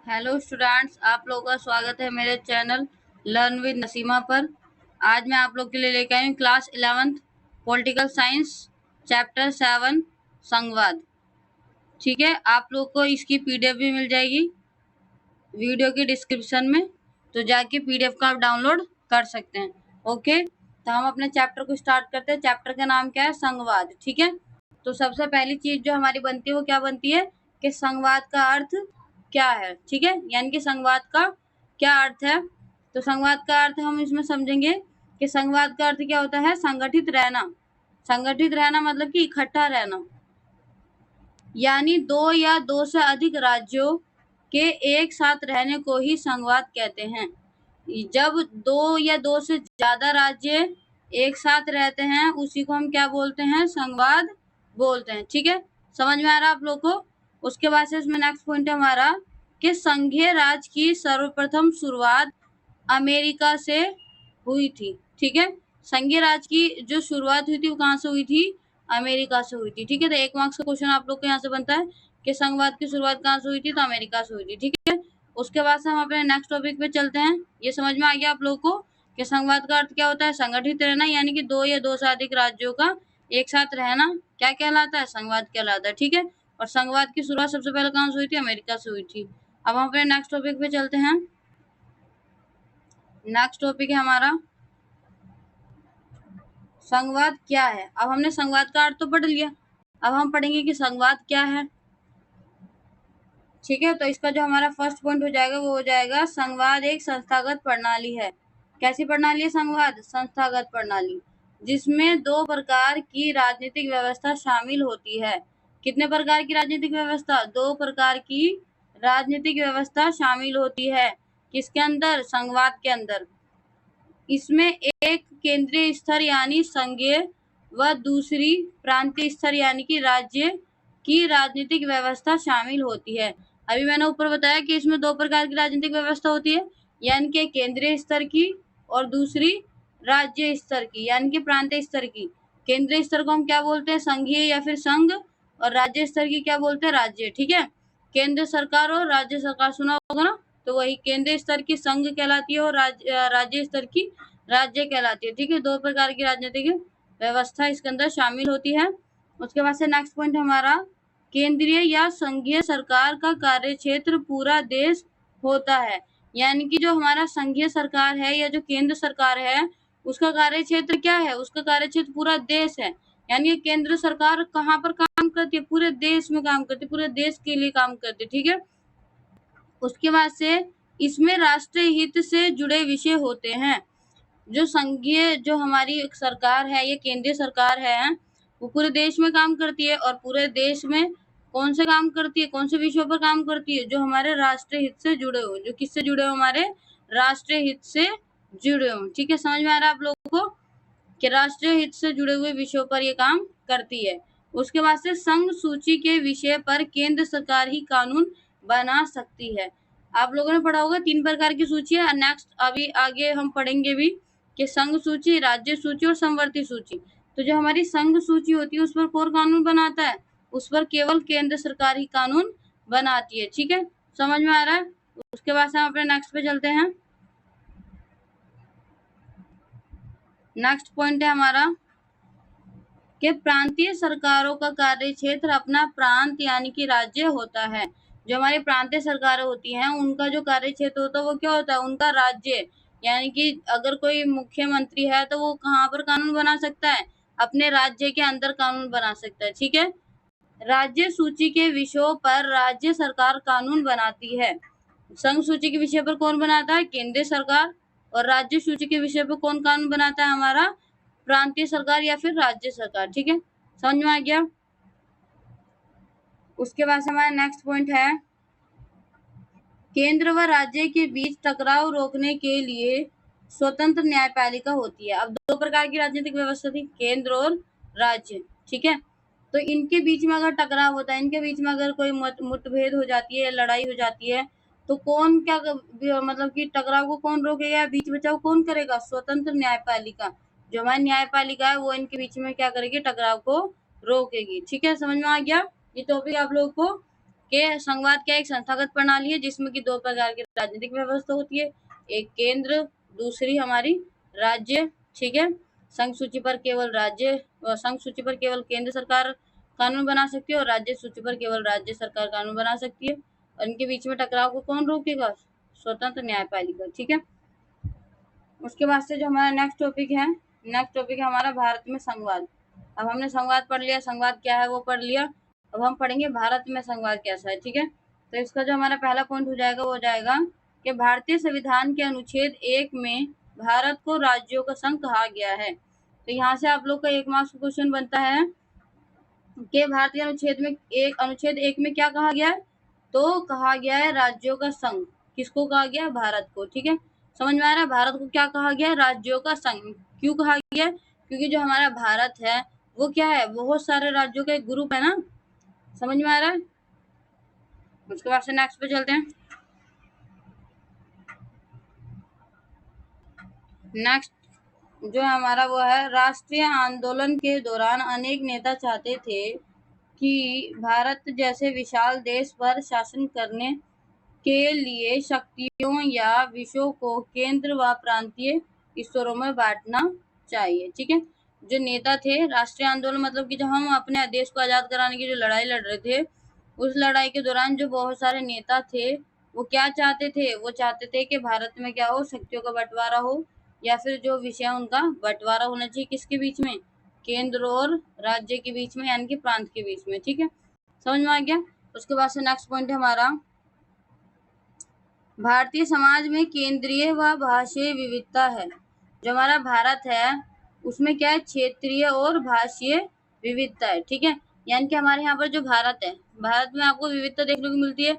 Hello students, आप लोगों का स्वागत है मेरे चैनल लर्न विद नसीमा पर। आज मैं आप लोग के लिए लेकर आई हूँ class 11th political science chapter 7 संघवाद। ठीक है, आप लोग को इसकी पीडीएफ भी मिल जाएगी वीडियो के डिस्क्रिप्शन में, तो जाके पीडीएफ का आप डाउनलोड कर सकते हैं। ओके, तो हम अपने चैप्टर को स्टार्ट करते हैं। चैप्टर का नाम क्या है? संघवाद। ठीक है, तो सबसे पहली चीज जो हमारी बनती है वो क्या बनती है कि संघवाद का अर्थ क्या है। ठीक है, यानी कि संघवाद का क्या अर्थ है। तो संघवाद का अर्थ हम इसमें समझेंगे कि संघवाद का अर्थ क्या होता है? संगठित रहना। संगठित रहना मतलब कि इकट्ठा रहना, यानी दो या दो से अधिक राज्यों के एक साथ रहने को ही संघवाद कहते हैं। जब दो या दो से ज्यादा राज्य एक साथ रहते हैं उसी को हम क्या बोलते हैं? संघवाद बोलते हैं। ठीक है, समझ में आ रहा है आप लोग को? उसके बाद से इसमें नेक्स्ट पॉइंट है हमारा कि संघीय राज की सर्वप्रथम शुरुआत अमेरिका से हुई थी। ठीक है, संघीय राज की जो शुरुआत हुई थी वो कहाँ से हुई थी? अमेरिका से हुई थी। ठीक है, तो 1 मार्क्स का क्वेश्चन आप लोग को यहाँ से बनता है कि संघवाद की शुरुआत कहाँ से हुई थी? तो अमेरिका से हुई थी। ठीक है, उसके बाद से हम अपने नेक्स्ट टॉपिक पे चलते हैं। ये समझ में आ गया आप लोग को कि संघवाद का अर्थ क्या होता है? संगठित रहना, यानी कि दो या दो से अधिक राज्यों का एक साथ रहना क्या कहलाता है? संघवाद कहलाता है। ठीक है, और संघवाद की शुरुआत सबसे पहले कहाँ से हुई थी? अमेरिका से हुई थी। अब हम अपने नेक्स्ट टॉपिक पे चलते हैं। नेक्स्ट टॉपिक है हमारा संघवाद क्या है। अब हमने संघवाद का अर्थ तो पढ़ लिया, अब हम पढ़ेंगे कि संघवाद क्या है। ठीक है, तो इसका जो हमारा फर्स्ट पॉइंट हो जाएगा वो हो जाएगा संघवाद एक संस्थागत प्रणाली है। कैसी प्रणाली है संघवाद? संस्थागत प्रणाली, जिसमें दो प्रकार की राजनीतिक व्यवस्था शामिल होती है। कितने प्रकार की राजनीतिक व्यवस्था? दो प्रकार की राजनीतिक व्यवस्था शामिल होती है। किसके अंदर? संघवाद के अंदर। इसमें एक केंद्रीय स्तर यानी संघीय व दूसरी प्रांतीय स्तर यानी कि राज्य की राजनीतिक व्यवस्था शामिल होती है। अभी मैंने ऊपर बताया कि इसमें दो प्रकार की राजनीतिक व्यवस्था होती है, यानी कि केंद्रीय स्तर की और दूसरी राज्य स्तर की यानी कि प्रांतीय स्तर की। केंद्रीय स्तर को हम क्या बोलते हैं? संघीय या फिर संघ, और राज्य स्तर की क्या बोलते हैं? राज्य। ठीक है, केंद्र सरकार और राज्य सरकार सुना होगा ना, तो वही केंद्रीय स्तर की संघ कहलाती है और राज्य स्तर की राज्य कहलाती है। ठीक है, दो प्रकार की राजनीतिक व्यवस्था इसके अंदर शामिल होती है। उसके बाद से नेक्स्ट पॉइंट हमारा केंद्रीय या संघीय सरकार का कार्य क्षेत्र पूरा देश होता है। यानी कि जो हमारा संघीय सरकार है या जो केंद्र सरकार है उसका कार्य क्षेत्र क्या है? उसका कार्य क्षेत्र पूरा देश है। यानी केंद्र सरकार कहाँ पर काम करती है? पूरे देश में काम करती है, पूरे देश के लिए काम करती है। ठीक है, उसके बाद से इसमें राष्ट्रीय हित से जुड़े विषय होते हैं। जो संघीय जो हमारी सरकार है, ये केंद्रीय सरकार है, वो पूरे देश में काम करती है और पूरे देश में कौन से काम करती है? कौन से विषयों पर काम करती है? जो हमारे राष्ट्रीय हित से जुड़े हो। जो किससे जुड़े हो? हमारे राष्ट्रीय हित से जुड़े हो। ठीक है, समझ में आ रहा है आप लोगों को कि राष्ट्रीय हित से जुड़े हुए विषयों पर ये काम करती है। उसके बाद से संघ सूची के विषय पर केंद्र सरकार ही कानून बना सकती है। आप लोगों ने पढ़ा होगा 3 प्रकार की सूची है। नेक्स्ट अभी आगे हम पढ़ेंगे भी कि संघ सूची, राज्य सूची और समवर्ती सूची। तो जो हमारी संघ सूची होती है उस पर कौन कानून बनाता है? उस पर केवल केंद्र सरकार ही कानून बनाती है। ठीक है, समझ में आ रहा है? उसके बाद से हम अपने नेक्स्ट पे चलते हैं। नेक्स्ट पॉइंट है हमारा कि प्रांतीय सरकारों का कार्य क्षेत्र अपना प्रांत यानी कि राज्य होता है। जो हमारी प्रांतीय सरकारें होती हैं उनका जो कार्य क्षेत्र होता है वो क्या होता है? उनका राज्य। यानी कि अगर कोई मुख्यमंत्री है तो वो कहाँ पर कानून बना सकता है? अपने राज्य के अंदर कानून बना सकता है। ठीक है, राज्य सूची के विषयों पर राज्य सरकार कानून बनाती है। संघ सूची के विषय पर कौन बनाता है? केंद्रीय सरकार। और राज्य सूची के विषय पर कौन कानून बनाता है? हमारा प्रांतीय सरकार या फिर राज्य सरकार। ठीक है, समझ में आ गया? उसके बाद हमारा नेक्स्ट पॉइंट है केंद्र व राज्य के बीच टकराव रोकने के लिए स्वतंत्र न्यायपालिका होती है। अब दो प्रकार की राजनीतिक व्यवस्था थी, केंद्र और राज्य। ठीक है, तो इनके बीच में अगर टकराव होता है, इनके बीच में अगर कोई मुठभेद हो जाती है, लड़ाई हो जाती है, तो कौन क्या मतलब कि टकराव को कौन रोकेगा? बीच बचाव कौन करेगा? स्वतंत्र न्यायपालिका। जो हमारी न्यायपालिका है वो इनके बीच में क्या करेगी? टकराव को रोकेगी। ठीक है, समझ में आ गया? ये टॉपिक आप लोगों को के संघवाद क्या एक संस्थागत प्रणाली है जिसमें कि दो प्रकार की राजनीतिक व्यवस्था होती है, एक केंद्र, दूसरी हमारी राज्य। ठीक है, संघ सूची पर केवल केंद्र सरकार कानून बना सकती है और राज्य सूची पर केवल राज्य सरकार कानून बना सकती है। और इनके बीच में टकराव को कौन रोकेगा? स्वतंत्र न्यायपालिका। ठीक है, उसके बाद से जो हमारा नेक्स्ट टॉपिक है हमारा भारत में संघवाद। अब हमने संघवाद पढ़ लिया, संघवाद क्या है वो पढ़ लिया। अब हम पढ़ेंगे भारत में संघवाद कैसा है। ठीक है, तो इसका जो हमारा पहला पॉइंट हो जाएगा वो हो जाएगा कि भारतीय संविधान के अनुच्छेद 1 में भारत को राज्यों का संघ कहा गया है। तो यहाँ से आप लोग का 1 मार्क्स का क्वेश्चन बनता है कि भारतीय अनुच्छेद 1 में क्या कहा गया है? तो कहा गया है राज्यों का संघ। किसको कहा गया है? भारत को। ठीक है, समझ में आ रहा है? भारत को क्या कहा गया है? राज्यों का संघ। क्यों कहा गया है? क्योंकि जो हमारा भारत है वो क्या है? बहुत सारे राज्यों का एक ग्रुप है ना। समझ में आ रहा है? उसके बाद से नेक्स्ट पे चलते हैं। नेक्स्ट जो हमारा वो है, राष्ट्रीय आंदोलन के दौरान अनेक नेता चाहते थे कि भारत जैसे विशाल देश पर शासन करने के लिए शक्तियों या विषयों को केंद्र व प्रांतीय स्तरों में बांटना चाहिए। ठीक है, जो नेता थे, राष्ट्रीय आंदोलन मतलब कि जब हम अपने देश को आजाद कराने की जो लड़ाई लड़ रहे थे, उस लड़ाई के दौरान जो बहुत सारे नेता थे वो क्या चाहते थे? वो चाहते थे कि भारत में क्या हो? शक्तियों का बंटवारा हो, या फिर जो विषय उनका बंटवारा होना चाहिए किसके बीच में? केंद्र और राज्य के बीच में, यानी कि प्रांत के बीच में। ठीक है, समझ में आ गया? उसके बाद से नेक्स्ट पॉइंट है हमारा, भारतीय समाज में केंद्रीय व भाषीय विविधता है। जो हमारा भारत है उसमें क्या है? क्षेत्रीय और भाषीय विविधता है। ठीक है, यानी कि हमारे यहाँ पर जो भारत है, भारत में आपको विविधता देखने को मिलती है।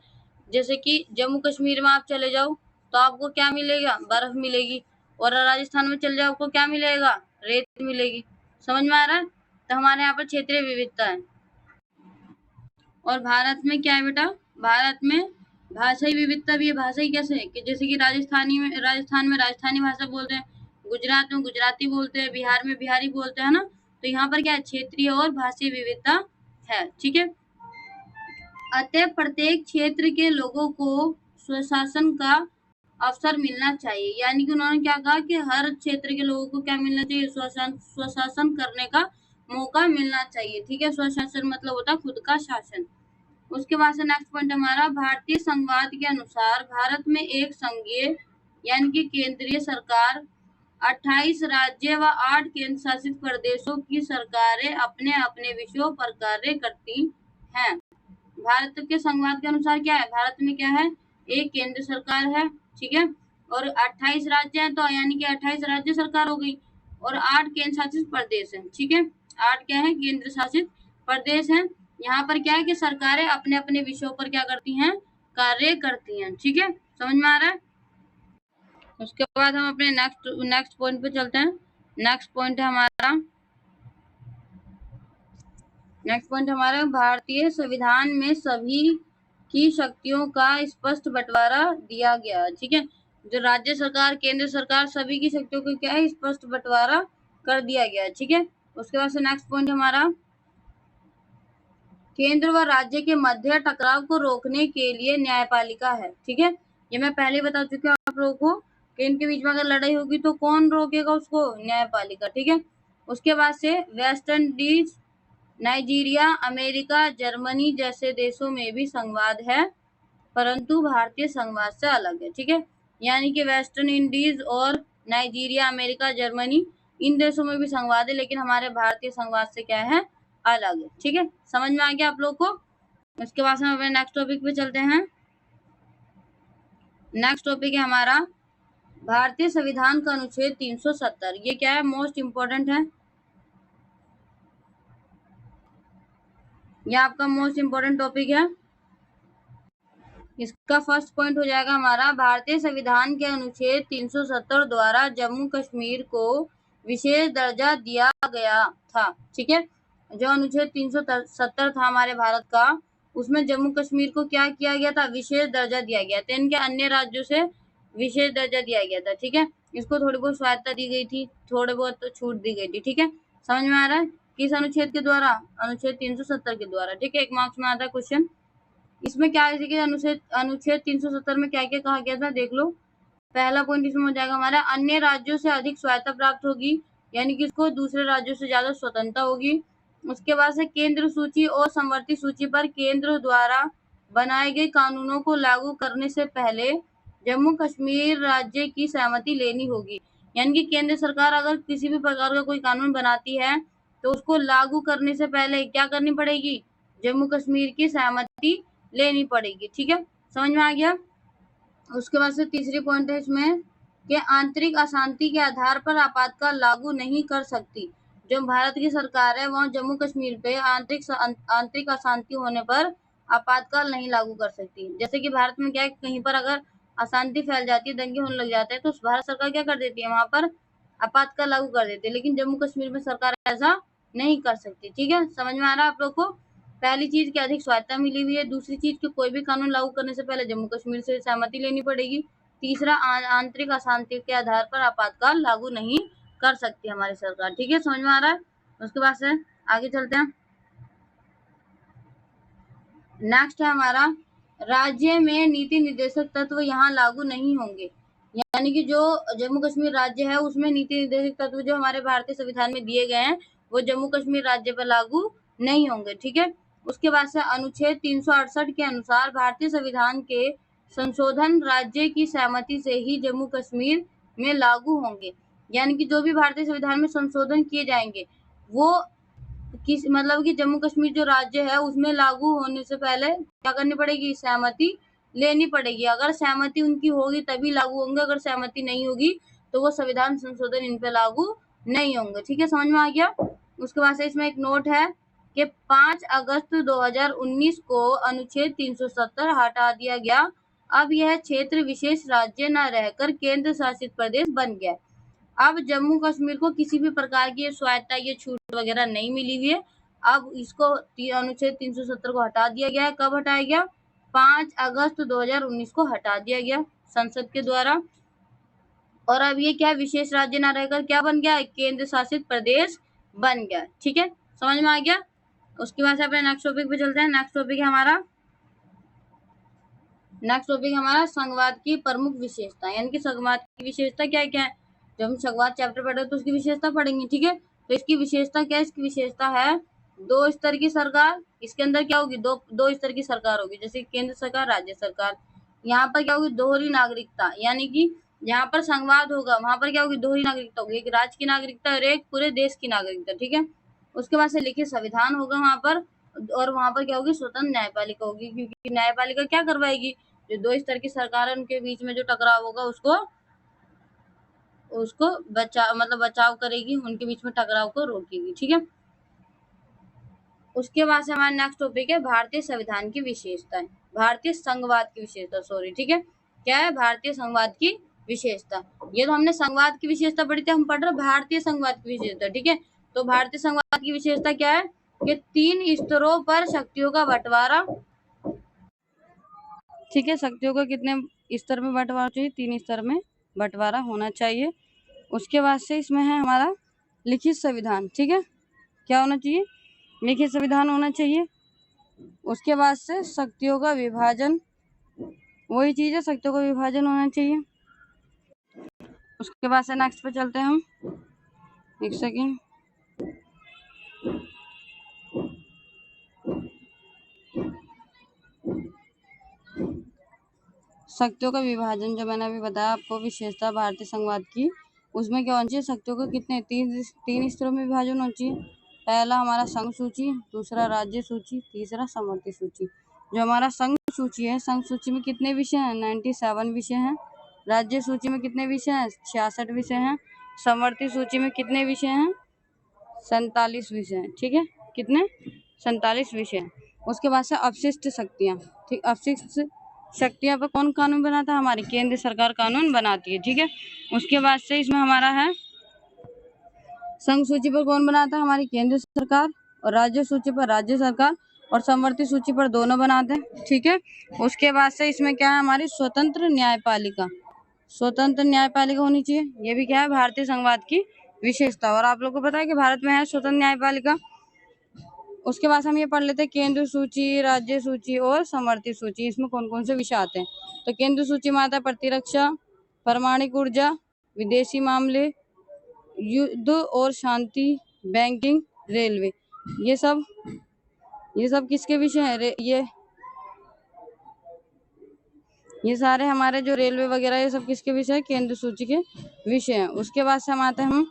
जैसे कि जम्मू कश्मीर में आप चले जाओ तो आपको क्या मिलेगा? बर्फ मिलेगी। और राजस्थान में चले जाओ आपको क्या मिलेगा? रेत मिलेगी। समझ में आ रहा है? तो हमारे यहाँ पर क्षेत्रीय विविधता है। और भारत में क्या है बेटा? भारत में भाषाई विविधता भी है। भाषाई कैसे है? कि जैसे कि राजस्थान में राजस्थानी भाषा बोलते हैं, गुजरात में गुजराती बोलते हैं, बिहार में बिहारी बोलते हैं ना। तो यहाँ पर क्या है? क्षेत्रीय और भाषाई विविधता है। ठीक है, अतः प्रत्येक क्षेत्र के लोगों को स्वशासन का अवसर मिलना चाहिए। यानी कि उन्होंने क्या कहा कि हर क्षेत्र के लोगों को क्या मिलना चाहिए? स्वशासन करने का मौका मिलना चाहिए। ठीक है, स्वशासन मतलब होता है खुद का शासन। उसके बाद से नेक्स्ट पॉइंट हमारा, भारतीय संघवाद के अनुसार भारत में एक संघीय यानी कि केंद्रीय सरकार, 28 राज्य व 8 केंद्र शासित प्रदेशों की सरकारें अपने अपने विषयों पर कार्य करती हैं। भारत के संघवाद के अनुसार क्या है? भारत में क्या है? एक केंद्र सरकार है। ठीक है, और 28 राज्य हैं, तो यानी कि 28 राज्य सरकार हो गई और 8 केंद्र शासित प्रदेश हैं। ठीक है, 8 क्या है? केंद्र शासित प्रदेश हैं। यहाँ पर क्या है कि सरकारें अपने अपने विषयों पर क्या करती हैं? कार्य करती हैं। ठीक है, समझ में आ रहा है? उसके बाद हम अपने नेक्स्ट पॉइंट पे चलते हैं। नेक्स्ट पॉइंट है हमारा भारतीय संविधान में सभी की शक्तियों का स्पष्ट बंटवारा दिया गया। ठीक है, जो राज्य सरकार, केंद्र सरकार, सभी की शक्तियों को क्या है? स्पष्ट बंटवारा कर दिया गया। ठीक है, उसके बाद से नेक्स्ट पॉइंट हमारा, केंद्र व राज्य के मध्य टकराव को रोकने के लिए न्यायपालिका है। ठीक है, ये मैं पहले ही बता चुकी हूँ आप लोगों को कि इनके बीच में अगर लड़ाई होगी तो कौन रोकेगा उसको? न्यायपालिका। ठीक है, उसके बाद से West Indies, Nigeria, America, Germany जैसे देशों में भी संघवाद है, परंतु भारतीय संघवाद से अलग है। ठीक है, यानी कि वेस्टर्न इंडीज और नाइजीरिया, अमेरिका, जर्मनी, इन देशों में भी संघवाद है, लेकिन हमारे भारतीय संघवाद से क्या है? अलग है। ठीक है, समझ में आ गया आप लोग को? उसके बाद हम अपने नेक्स्ट टॉपिक पे चलते हैं। नेक्स्ट टॉपिक है हमारा भारतीय संविधान का अनुच्छेद 370। ये क्या है? मोस्ट इम्पोर्टेंट है। यह आपका मोस्ट इम्पोर्टेंट टॉपिक है। इसका फर्स्ट पॉइंट हो जाएगा हमारा, भारतीय संविधान के अनुच्छेद 370 द्वारा जम्मू कश्मीर को विशेष दर्जा दिया गया था। ठीक है, जो अनुच्छेद 370 था हमारे भारत का, उसमें जम्मू कश्मीर को क्या किया गया था? विशेष दर्जा दिया गया था। इनके अन्य राज्यों से विशेष दर्जा दिया गया था। ठीक है, इसको थोड़ी बहुत स्वायत्ता दी गई थी, थोड़े बहुत छूट दी गई थी। ठीक है, समझ में आ रहा है? किस अनुच्छेद के द्वारा? अनुच्छेद 370 के द्वारा। ठीक है, 1 मार्क्स में आता है क्वेश्चन। इसमें क्या है कि अनुच्छेद 370 में क्या क्या कहा गया था, देख लो। पहला पॉइंट इसमें हो जाएगा हमारा, अन्य राज्यों से अधिक स्वायत्तता प्राप्त होगी, यानी कि इसको दूसरे राज्यों से ज्यादा स्वतंत्रता होगी। उसके बाद से केंद्र सूची और समवर्ती सूची पर केंद्र द्वारा बनाए गए कानूनों को लागू करने से पहले जम्मू कश्मीर राज्य की सहमति लेनी होगी, यानी कि केंद्र सरकार अगर किसी भी प्रकार का कोई कानून बनाती है तो उसको लागू करने से पहले क्या करनी पड़ेगी, जम्मू कश्मीर की सहमति लेनी पड़ेगी। ठीक है, समझ में आ गया। उसके बाद से तीसरी पॉइंट है इसमें कि आंतरिक अशांति के आधार पर आपातकाल लागू नहीं कर सकती। जो भारत की सरकार है वह जम्मू कश्मीर पे आंतरिक अशांति होने पर आपातकाल नहीं लागू कर सकती। जैसे कि भारत में क्या है, कहीं पर अगर अशांति फैल जाती है, दंगे होने लग जाते हैं, तो भारत सरकार क्या कर देती है, वहां पर आपातकाल लागू कर देती है। लेकिन जम्मू कश्मीर में सरकार ऐसा नहीं कर सकती। ठीक है, समझ में आ रहा है आप लोग को। पहली चीज की अधिक स्वायत्तता मिली हुई है, दूसरी चीज कि कोई भी कानून लागू करने से पहले जम्मू कश्मीर से सहमति लेनी पड़ेगी, तीसरा आंतरिक अशांति के आधार पर आपातकाल लागू नहीं कर सकती हमारी सरकार। ठीक है, समझ में आ रहा है। उसके बाद से आगे चलते हैं। नेक्स्ट है हमारा, राज्य में नीति निर्देशक तत्व यहाँ लागू नहीं होंगे, यानी कि जो जम्मू कश्मीर राज्य है उसमें नीति निर्देशक तत्व जो हमारे भारतीय संविधान में दिए गए हैं वो जम्मू कश्मीर राज्य पर लागू नहीं होंगे। ठीक है, उसके बाद से अनुच्छेद 368 के अनुसार भारतीय संविधान के संशोधन राज्य की सहमति से ही जम्मू कश्मीर में लागू होंगे, यानी कि जो भी भारतीय संविधान में संशोधन किए जाएंगे वो किस मतलब कि जम्मू कश्मीर जो राज्य है उसमें लागू होने से पहले क्या करनी पड़ेगी, सहमति लेनी पड़ेगी। अगर सहमति उनकी होगी तभी लागू होंगे, अगर सहमति नहीं होगी तो वो संविधान संशोधन इन पे लागू नहीं होंगे। ठीक है, समझ में आ गया। उसके बाद से इसमें एक नोट है कि 5 अगस्त 2019 को अनुच्छेद 370 हटा दिया गया। अब यह क्षेत्र विशेष राज्य न रहकर केंद्र शासित प्रदेश बन गया। अब जम्मू कश्मीर को किसी भी प्रकार की स्वायत्तता, ये छूट वगैरह नहीं मिली हुई है। अब इसको अनुच्छेद 370 को हटा दिया गया है। कब हटाया गया, 5 अगस्त 2019 को हटा दिया गया संसद के द्वारा। और अब ये क्या, विशेष राज्य ना रहकर क्या बन गया, केंद्र शासित प्रदेश बन गया। ठीक है, समझ में आ गया। उसके बाद से अपने नेक्स्ट टॉपिक पे चलते हैं। नेक्स्ट टॉपिक हमारा संघवाद की प्रमुख विशेषता, यानी कि संघवाद की विशेषता क्या क्या है। जब हम संघवाद चैप्टर पढ़े तो उसकी विशेषता पढ़ेंगे। ठीक है, तो इसकी विशेषता क्या है, इसकी विशेषता है 2 स्तर की सरकार। इसके अंदर क्या होगी, दो स्तर की सरकार होगी, जैसे केंद्र सरकार, राज्य सरकार। यहाँ पर क्या होगी, दोहरी नागरिकता, यानी कि यहाँ पर संघवाद होगा वहां पर क्या होगी, दोहरी नागरिकता होगी, एक राज्य की नागरिकता और एक पूरे देश की नागरिकता। ठीक है, उसके बाद से लिखित संविधान होगा वहां पर, और वहां पर क्या होगी, स्वतंत्र न्यायपालिका होगी, क्योंकि न्यायपालिका क्या करवाएगी, जो 2 स्तर की सरकार है उनके बीच में जो टकराव होगा उसको बचाव करेगी, उनके बीच में टकराव को रोकेगी। ठीक है, उसके बाद से हमारा नेक्स्ट टॉपिक है भारतीय संविधान की विशेषताएं, भारतीय संघवाद की विशेषता, सॉरी। ठीक है, क्या है, भारतीय संघवाद की विशेषता। ये तो हमने संघवाद की विशेषता पढ़ी थी, हम पढ़ रहे भारतीय संघवाद की विशेषता। ठीक है, तो भारतीय संघवाद की विशेषता क्या है कि 3 स्तरों पर शक्तियों का बंटवारा। ठीक है, शक्तियों का कितने स्तर में बंटवारा चाहिए, 3 स्तर में बंटवारा होना चाहिए। उसके बाद से इसमें है हमारा लिखित संविधान। ठीक है, क्या होना चाहिए, लिखित संविधान होना चाहिए। उसके बाद से शक्तियों का विभाजन, वही चीज है, शक्तियों का विभाजन होना चाहिए। उसके बाद से नेक्स्ट पे चलते हैं हम, एक सेकेंड। शक्तियों का विभाजन जो मैंने अभी बताया आपको, विशेषता भारतीय संघवाद की, उसमें क्या होना चाहिए, शक्तियों को कितने, तीन स्तरों में विभाजन होना चाहिए। पहला हमारा संघ सूची, दूसरा राज्य सूची, तीसरा समवर्ती सूची। जो हमारा संघ सूची है, संघ सूची में कितने विषय हैं, 97 विषय हैं। राज्य सूची में कितने विषय हैं, 66 विषय हैं। समवर्ती सूची में कितने विषय हैं, 47 विषय हैं। ठीक है, कितने, 47 विषय हैं। उसके बाद से अपशिष्ट शक्तियाँ। ठीक, अपशिष्ट शक्तियाँ पर कौन कानून बनाता है, हमारी केंद्र सरकार कानून बनाती है। ठीक है, उसके बाद से इसमें हमारा है संघ सूची पर कौन बनाता है, हमारी केंद्र सरकार, और राज्य सूची पर राज्य सरकार, और समवर्ती सूची पर दोनों बनाते हैं। ठीक है, उसके बाद से इसमें क्या है, हमारी स्वतंत्र न्यायपालिका, स्वतंत्र न्यायपालिका होनी चाहिए। ये भी क्या है, भारतीय संघवाद की विशेषता। और आप लोग को पता है कि भारत में है स्वतंत्र न्यायपालिका। उसके बाद हम ये पढ़ लेते हैं केंद्र सूची, राज्य सूची और समवर्ती सूची, इसमें कौन कौन से विषय आते हैं। तो केंद्र सूची में आता है प्रतिरक्षा, परमाणु ऊर्जा, विदेशी मामले, युद्ध और शांति, बैंकिंग, रेलवे। ये सब किसके विषय है? ये सारे हमारे जो रेलवे वगैरह ये सब किसके विषय है? केंद्र सूची के विषय हैं। उसके बाद से हम आते हैं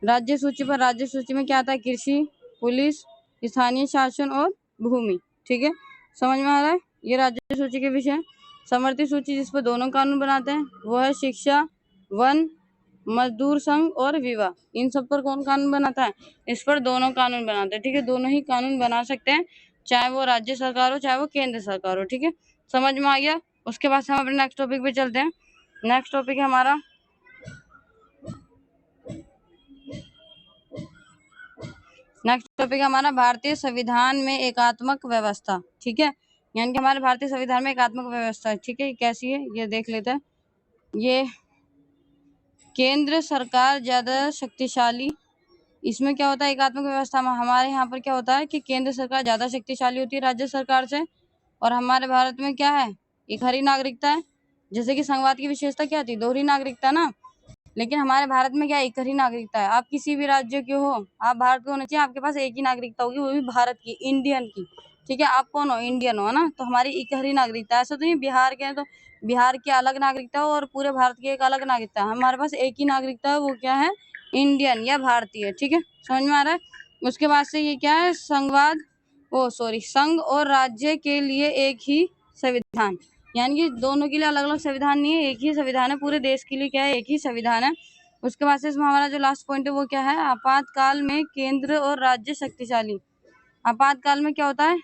राज्य सूची पर। राज्य सूची में क्या आता है? कृषि, पुलिस, स्थानीय शासन और भूमि। ठीक है, समझ में आ रहा है? ये राज्य सूची के विषय। समवर्ती सूची जिस पर दोनों कानून बनाते हैं वो है शिक्षा, वन, मजदूर संघ और विवाह। इन सब पर कौन कानून बनाता है? इस पर दोनों कानून बनाते हैं। ठीक है, दोनों ही कानून बना सकते हैं, चाहे वो राज्य सरकार हो चाहे वो केंद्र सरकार हो। ठीक है, समझ में आ गया? उसके बाद हम अपने नेक्स्ट टॉपिक पे चलते हैं। नेक्स्ट टॉपिक है हमारा भारतीय संविधान में एकात्मक व्यवस्था। ठीक है, यानी कि हमारे भारतीय संविधान में एकात्मक व्यवस्था है। ठीक है, कैसी है ये देख लेते हैं। ये केंद्र सरकार ज्यादा शक्तिशाली, इसमें क्या होता है एकात्मक व्यवस्था में? हमारे यहाँ पर क्या होता है कि केंद्र सरकार ज्यादा शक्तिशाली होती है राज्य सरकार से, और हमारे भारत में क्या है? इकहरी नागरिकता है। जैसे कि संघवाद की विशेषता क्या थी? दोहरी नागरिकता ना, लेकिन हमारे भारत में क्या है? इकहरी नागरिकता है। आप किसी भी राज्य के हो, आप भारत के होने चाहिए, आपके पास एक ही नागरिकता होगी, वो भी भारत की, इंडियन की। ठीक है, आप कौन हो? इंडियन हो ना, तो हमारी इकहरी नागरिकता। ऐसा तो नहीं बिहार के हैं तो बिहार की अलग नागरिकता हो और पूरे भारत की एक अलग नागरिकता। हमारे पास एक ही नागरिकता है, वो क्या है? इंडियन या भारतीय। ठीक है, समझ में आ रहा है? उसके बाद से ये क्या है? संघ और राज्य के लिए एक ही संविधान, यानी कि दोनों के लिए अलग अलग संविधान नहीं है, एक ही संविधान है। पूरे देश के लिए क्या है? एक ही संविधान है। उसके बाद से इसमें हमारा जो लास्ट पॉइंट है वो क्या है? आपातकाल में केंद्र और राज्य शक्तिशाली। आपातकाल में क्या होता है?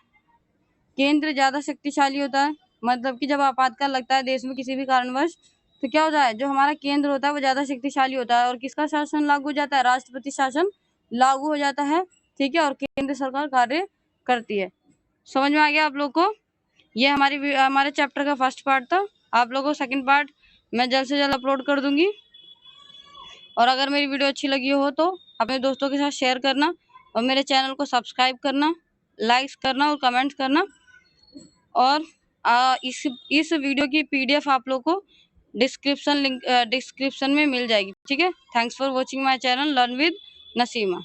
केंद्र ज्यादा शक्तिशाली होता है, मतलब कि जब आपातकाल लगता है देश में किसी भी कारणवश, तो क्या होता है? जो हमारा केंद्र होता है वो ज्यादा शक्तिशाली होता है, और किसका शासन लागू हो जाता है? राष्ट्रपति शासन लागू हो जाता है। ठीक है, और केंद्र सरकार कार्य करती है। समझ में आ गया आप लोग को? ये हमारे चैप्टर का फर्स्ट पार्ट था। आप लोगों को सेकंड पार्ट मैं जल्द से जल्द अपलोड कर दूंगी। और अगर मेरी वीडियो अच्छी लगी हो तो अपने दोस्तों के साथ शेयर करना, और मेरे चैनल को सब्सक्राइब करना, लाइक्स करना और कमेंट्स करना। और इस वीडियो की PDF आप लोग को डिस्क्रिप्शन में मिल जाएगी। ठीक है, thanks for watching my channel learn with Naseema.